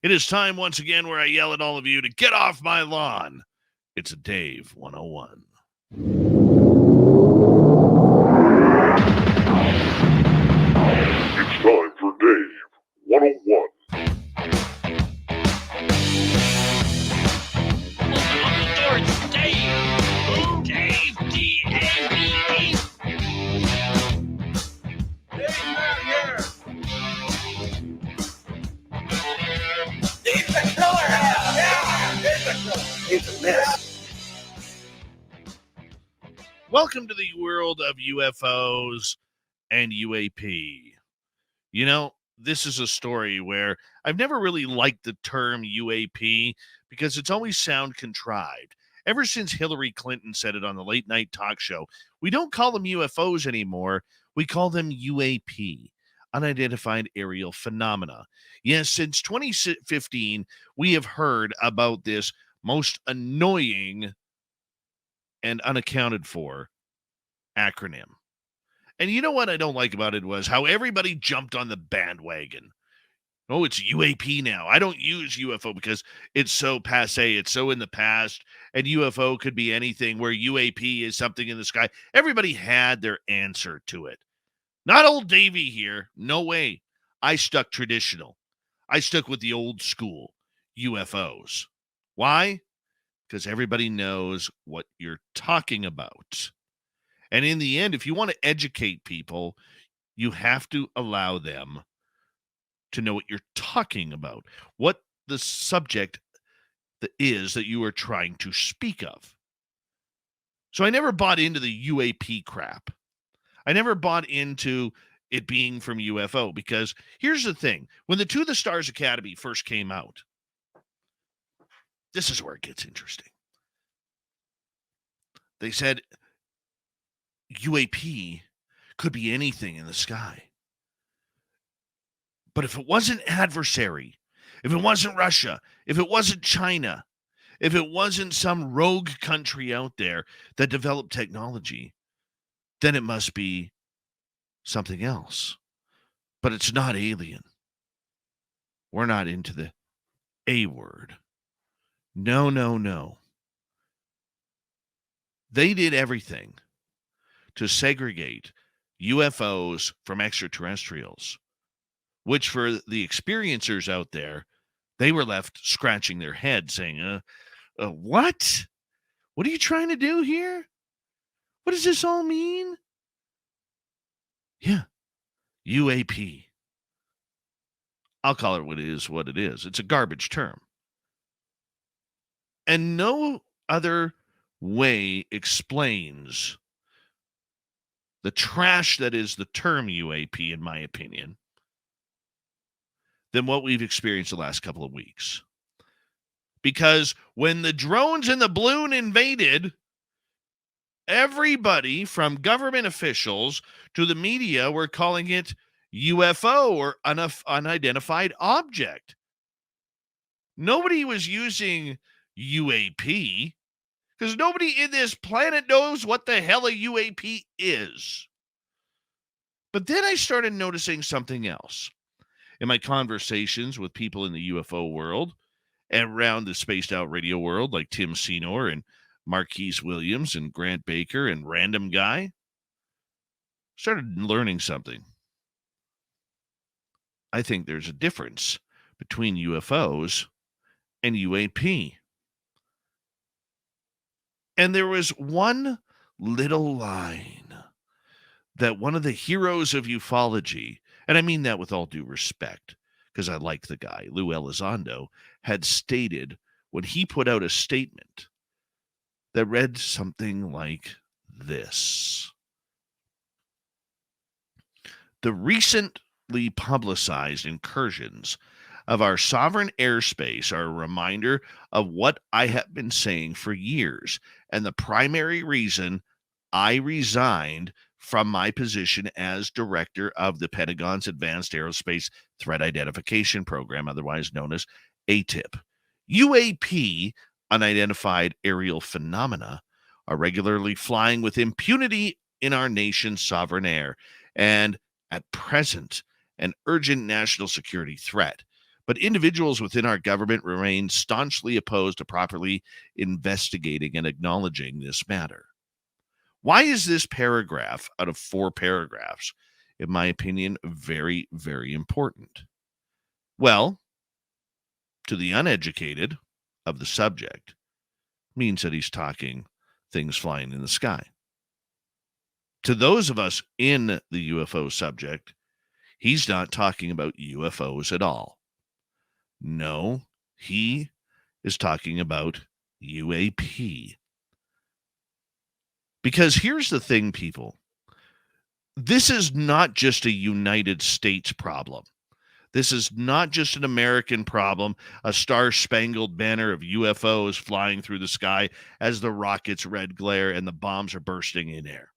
It is time once again where I yell at all of you to get off my lawn. It's a Dave 101. It's time for Dave 101. Open up the door, it's Dave! Dave, D-A-V-E! Dave's not here! Dave's the killer! Yeah! Dave's the killer! Dave's a mess. Welcome to the world of UFOs and UAP. You know, this is a story where I've never really liked the term UAP because it's always sound contrived. Ever since Hillary Clinton said it on the late night talk show, we don't call them UFOs anymore. We call them UAP, unidentified aerial phenomena. Yes, since 2015, we have heard about this most annoying and unaccounted for acronym. And you know what I don't like about it was how everybody jumped on the bandwagon. Oh, it's UAP now. I don't use UFO because it's so passe. It's so in the past. And UFO could be anything where UAP is something in the sky. Everybody had their answer to it. Not old Davy here. No way. I stuck traditional. I stuck with the old school UFOs. Why? Because everybody knows what you're talking about. And in the end, if you want to educate people, you have to allow them to know what you're talking about, what the subject that is that you are trying to speak of. So I never bought into the UAP crap. I never bought into it being from UFO because here's the thing. When the To the Stars Academy first came out, this is where it gets interesting. They said UAP could be anything in the sky. But if it wasn't adversary, if it wasn't Russia, if it wasn't China, if it wasn't some rogue country out there that developed technology, then it must be something else. But it's not alien. We're not into the A word. No, no, no. They did everything to segregate UFOs from extraterrestrials, which for the experiencers out there, they were left scratching their head saying, what? What are you trying to do here? What does this all mean? Yeah, UAP. I'll call it what it is. It's a garbage term. And no other way explains the trash that is the term UAP, in my opinion, than what we've experienced the last couple of weeks. Because when the drones and the balloon invaded, everybody from government officials to the media were calling it UFO or unidentified object. Nobody was using UAP because nobody in this planet knows what the hell a UAP is. But then I started noticing something else. In my conversations with people in the UFO world and around the spaced out radio world, like Tim Senor and Marquise Williams and Grant Baker and Random Guy, started learning something. I think there's a difference between UFOs and UAP. And there was one little line that one of the heroes of ufology, and I mean that with all due respect, because I like the guy, Lou Elizondo, had stated when he put out a statement that read something like this. The recently publicized incursions of our sovereign airspace are a reminder of what I have been saying for years, and the primary reason I resigned from my position as director of the Pentagon's Advanced Aerospace Threat Identification Program, otherwise known as ATIP. UAP, unidentified aerial phenomena, are regularly flying with impunity in our nation's sovereign air, and at present, an urgent national security threat. But individuals within our government remain staunchly opposed to properly investigating and acknowledging this matter. Why is this paragraph out of 4 paragraphs, in my opinion, very, very important? Well, to the uneducated of the subject, means that he's talking things flying in the sky. To those of us in the UFO subject, he's not talking about UFOs at all. No, he is talking about UAP. Because here's the thing, people. This is not just a United States problem. This is not just an American problem, a star-spangled banner of UFOs flying through the sky as the rockets red glare and the bombs are bursting in air.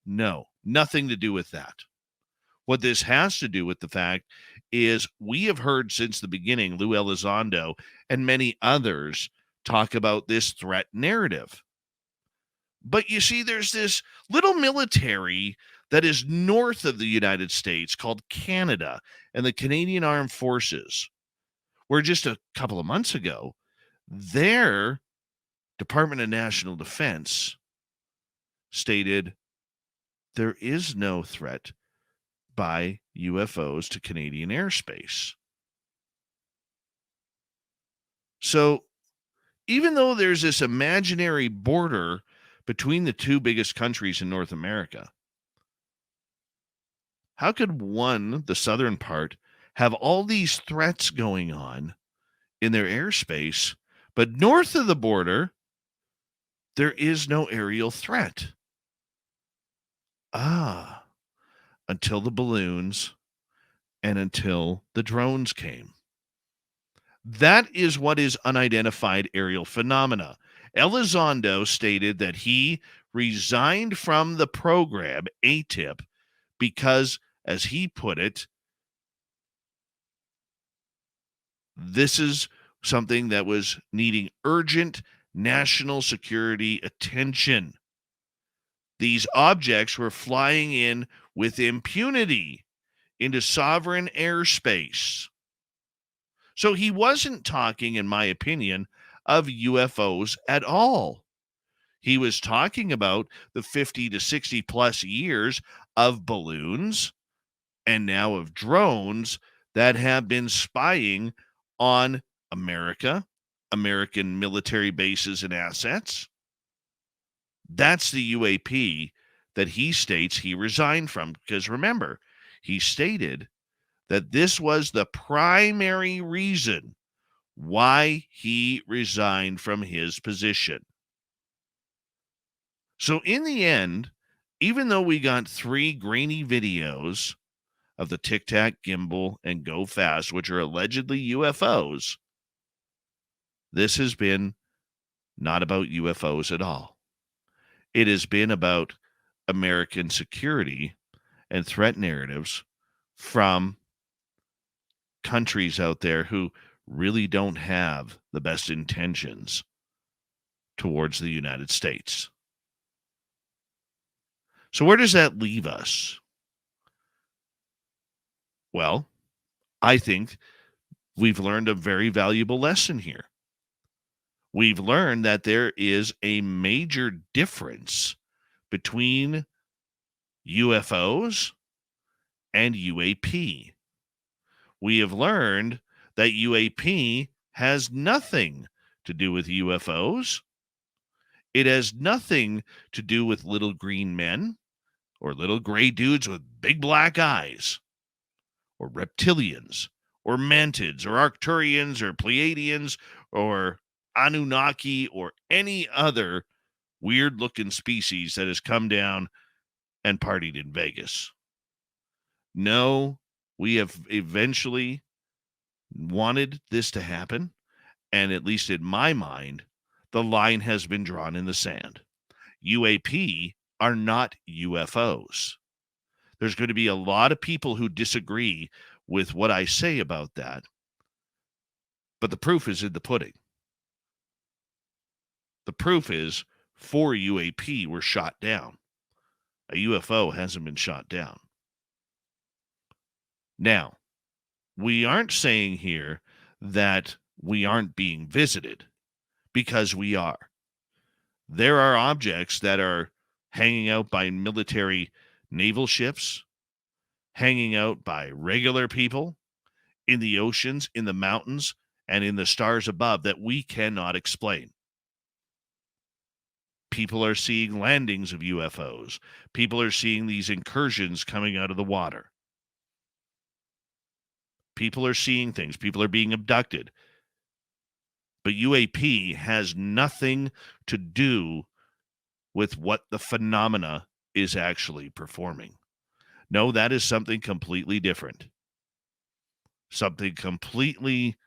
No, nothing to do with that. What this has to do with the fact is we have heard since the beginning, Lou Elizondo and many others talk about this threat narrative. But you see, there's this little military that is north of the United States called Canada and the Canadian Armed Forces, where just a couple of months ago, their Department of National Defense stated there is no threat by UFOs to Canadian airspace. So even though there's this imaginary border between the 2 biggest countries in North America, how could one, the southern part, have all these threats going on in their airspace, but north of the border, there is no aerial threat? Until the balloons and until the drones came. That is what is unidentified aerial phenomena. Elizondo stated that he resigned from the program, ATIP, because, as he put it, this is something that was needing urgent national security attention. These objects were flying in with impunity into sovereign airspace. So he wasn't talking, in my opinion, of UFOs at all. He was talking about the 50 to 60 plus years of balloons and now of drones that have been spying on America, American military bases and assets. That's the UAP that he states he resigned from. Because remember, he stated that this was the primary reason why he resigned from his position. So in the end, even though we got 3 grainy videos of the Tic Tac, Gimbal, and Go Fast, which are allegedly UFOs, this has been not about UFOs at all. It has been about American security and threat narratives from countries out there who really don't have the best intentions towards the United States. So where does that leave us? Well, I think we've learned a very valuable lesson here. We've learned that there is a major difference between UFOs and UAP. We have learned that UAP has nothing to do with UFOs. It has nothing to do with little green men or little gray dudes with big black eyes or reptilians or mantids or Arcturians or Pleiadians or Anunnaki or any other weird-looking species that has come down and partied in Vegas. No, we have eventually wanted this to happen, and at least in my mind, the line has been drawn in the sand. UAP are not UFOs. There's going to be a lot of people who disagree with what I say about that, but the proof is in the pudding. The proof is 4 UAP were shot down. A UFO hasn't been shot down. Now, we aren't saying here that we aren't being visited, because we are. There are objects that are hanging out by military naval ships, hanging out by regular people in the oceans, in the mountains, and in the stars above that we cannot explain. People are seeing landings of UFOs. People are seeing these incursions coming out of the water. People are seeing things. People are being abducted. But UAP has nothing to do with what the phenomena is actually performing. No, that is something completely different. Something completely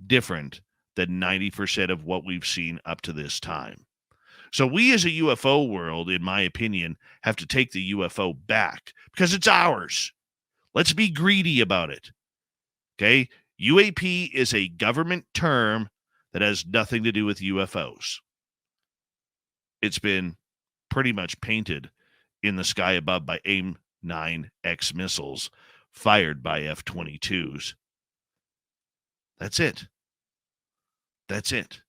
different than 90% of what we've seen up to this time. So we as a UFO world, in my opinion, have to take the UFO back because it's ours. Let's be greedy about it. Okay? UAP is a government term that has nothing to do with UFOs. It's been pretty much painted in the sky above by AIM-9X missiles fired by F-22s. That's it. That's it.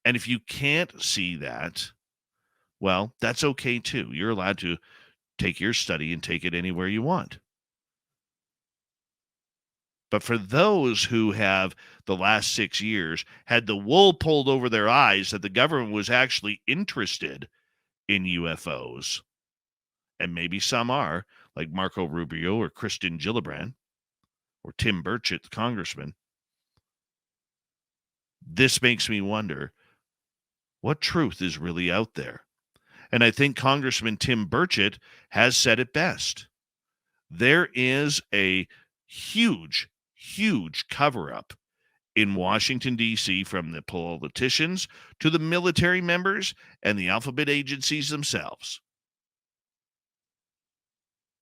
And if you can't see that, well, that's okay too. You're allowed to take your study and take it anywhere you want. But for those who have, the last 6 years, had the wool pulled over their eyes that the government was actually interested in UFOs, and maybe some are, like Marco Rubio or Kristen Gillibrand or Tim Burchett, the congressman, this makes me wonder what truth is really out there. And I think Congressman Tim Burchett has said it best. There is a huge cover-up in Washington, D.C., from the politicians to the military members and the alphabet agencies themselves,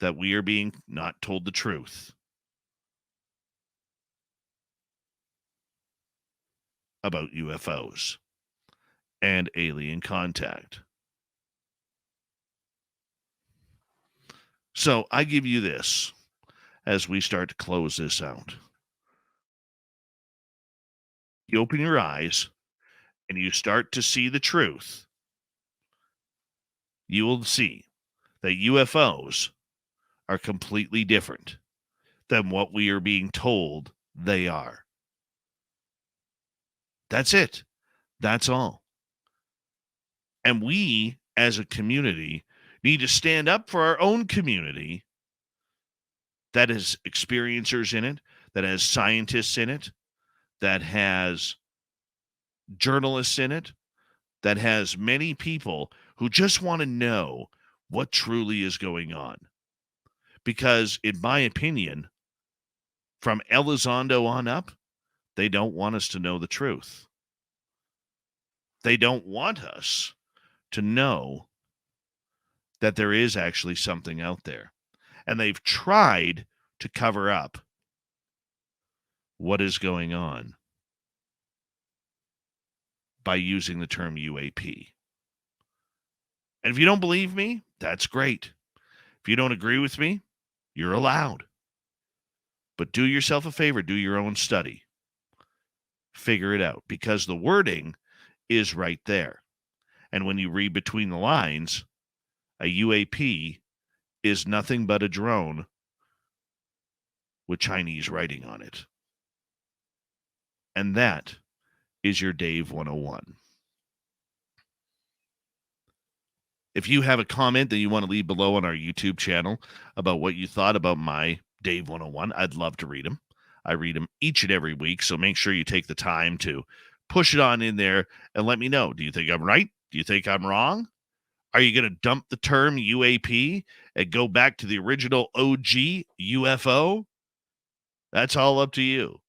that we are being not told the truth about UFOs and alien contact. So I give you this as we start to close this out. You open your eyes and you start to see the truth. You will see that UFOs are completely different than what we are being told they are. That's it. That's all. And we, as a community, need to stand up for our own community that has experiencers in it, that has scientists in it, that has journalists in it, that has many people who just want to know what truly is going on. Because, in my opinion, from Elizondo on up, they don't want us to know the truth. They don't want us to know that there is actually something out there. And they've tried to cover up what is going on by using the term UAP. And if you don't believe me, that's great. If you don't agree with me, you're allowed. But do yourself a favor, do your own study. Figure it out, because the wording is right there. And when you read between the lines, a UAP is nothing but a drone with Chinese writing on it. And that is your Dave 101. If you have a comment that you want to leave below on our YouTube channel about what you thought about my Dave 101, I'd love to read them. I read them each and every week, so make sure you take the time to push it on in there and let me know. Do you think I'm right? Do you think I'm wrong? Are you going to dump the term UAP and go back to the original OG UFO? That's all up to you.